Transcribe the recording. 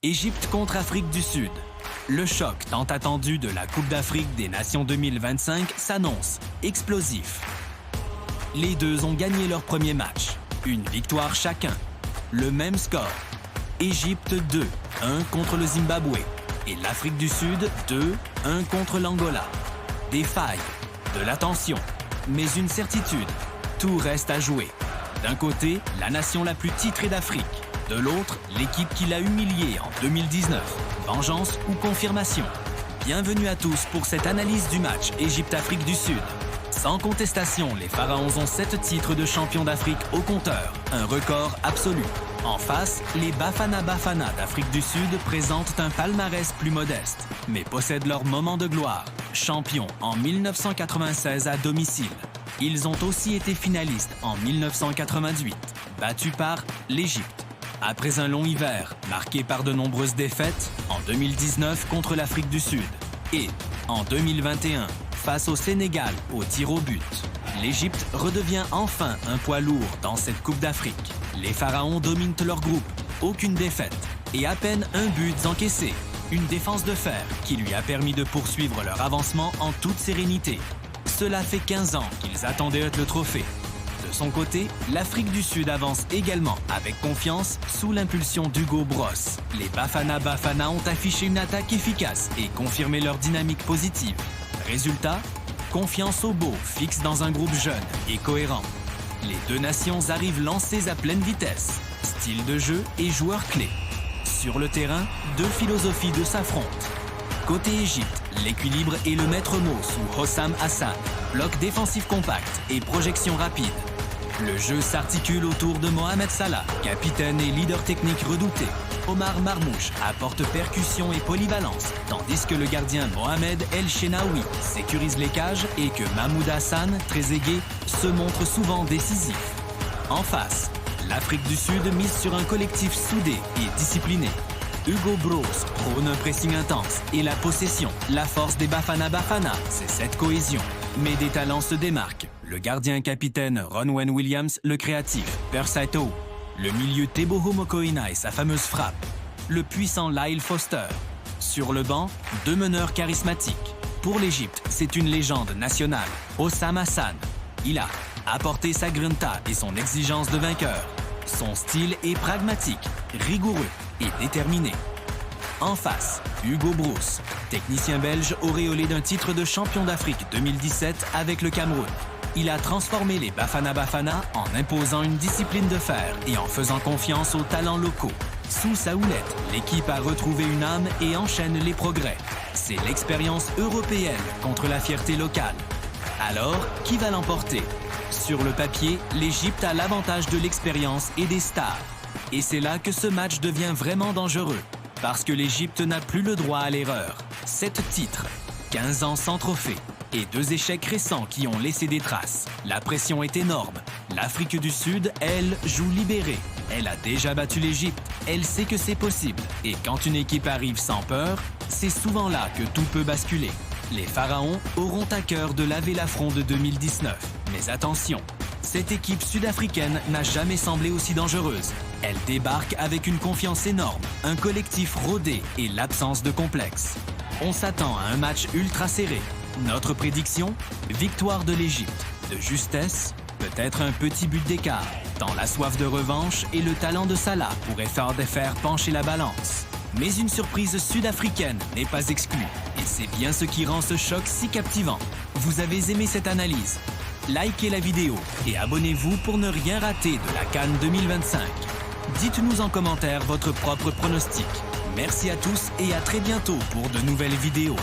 Égypte contre Afrique du Sud. Le choc tant attendu de la Coupe d'Afrique des Nations 2025 s'annonce explosif. Les deux ont gagné leur premier match. Une victoire chacun. Le même score. Égypte 2-1 contre le Zimbabwe. Et l'Afrique du Sud 2-1 contre l'Angola. Des failles, de la tension, mais une certitude. Tout reste à jouer. D'un côté, la nation la plus titrée d'Afrique. De l'autre, l'équipe qui l'a humiliée en 2019. Vengeance ou confirmation? Bienvenue à tous pour cette analyse du match Égypte-Afrique du Sud. Sans contestation, les Pharaons ont 7 titres de champion d'Afrique au compteur, un record absolu. En face, les Bafana Bafana d'Afrique du Sud présentent un palmarès plus modeste, mais possèdent leur moment de gloire. Champions en 1996 à domicile. Ils ont aussi été finalistes en 1998, battus par l'Égypte. Après un long hiver, marqué par de nombreuses défaites, en 2019 contre l'Afrique du Sud et en 2021 face au Sénégal au tir au but, l'Égypte redevient enfin un poids lourd dans cette Coupe d'Afrique. Les Pharaons dominent leur groupe, aucune défaite et à peine un but encaissé. Une défense de fer qui lui a permis de poursuivre leur avancement en toute sérénité. Cela fait 15 ans qu'ils attendaient le trophée. De son côté, l'Afrique du Sud avance également avec confiance sous l'impulsion d'Hugo Bross. Les Bafana Bafana ont affiché une attaque efficace et confirmé leur dynamique positive. Résultat, confiance au beau fixe dans un groupe jeune et cohérent. Les deux nations arrivent lancées à pleine vitesse. Style de jeu et joueurs clés. Sur le terrain, deux philosophies de s'affrontent. Côté Égypte, l'équilibre est le maître mot sous Hossam Hassan. Bloc défensif compact et projection rapide. Le jeu s'articule autour de Mohamed Salah, capitaine et leader technique redouté. Omar Marmouche apporte percussion et polyvalence, tandis que le gardien Mohamed El Shenaoui sécurise les cages et que Mahmoud Hassan, très aigué, se montre souvent décisif. En face, l'Afrique du Sud mise sur un collectif soudé et discipliné. Hugo Bross prône un pressing intense et la possession. La force des Bafana Bafana, c'est cette cohésion. Mais des talents se démarquent. Le gardien capitaine Ronwen Williams, le créatif Persaito. Le milieu Teboho Mokoena et sa fameuse frappe. Le puissant Lyle Foster. Sur le banc, deux meneurs charismatiques. Pour l'Égypte, c'est une légende nationale, Hossam Hassan. Il a apporté sa grinta et son exigence de vainqueur. Son style est pragmatique, rigoureux et déterminé. En face, Hugo Bross, technicien belge auréolé d'un titre de champion d'Afrique 2017 avec le Cameroun. Il a transformé les Bafana Bafana en imposant une discipline de fer et en faisant confiance aux talents locaux. Sous sa houlette, l'équipe a retrouvé une âme et enchaîne les progrès. C'est l'expérience européenne contre la fierté locale. Alors, qui va l'emporter? Sur le papier, l'Égypte a l'avantage de l'expérience et des stars. Et c'est là que ce match devient vraiment dangereux. Parce que l'Égypte n'a plus le droit à l'erreur. 7 titres, 15 ans sans trophée et 2 échecs récents qui ont laissé des traces. La pression est énorme. L'Afrique du Sud, elle, joue libérée. Elle a déjà battu l'Égypte. Elle sait que c'est possible. Et quand une équipe arrive sans peur, c'est souvent là que tout peut basculer. Les Pharaons auront à cœur de laver l'affront de 2019. Mais attention, cette équipe sud-africaine n'a jamais semblé aussi dangereuse. Elle débarque avec une confiance énorme, un collectif rodé et l'absence de complexe. On s'attend à un match ultra serré. Notre prédiction? Victoire de l'Égypte. De justesse, peut-être un petit but d'écart, tant la soif de revanche et le talent de Salah pourraient faire pencher la balance. Mais une surprise sud-africaine n'est pas exclue. Et c'est bien ce qui rend ce choc si captivant. Vous avez aimé cette analyse? Likez la vidéo et abonnez-vous pour ne rien rater de la CAN 2025. Dites-nous en commentaire votre propre pronostic. Merci à tous et à très bientôt pour de nouvelles vidéos.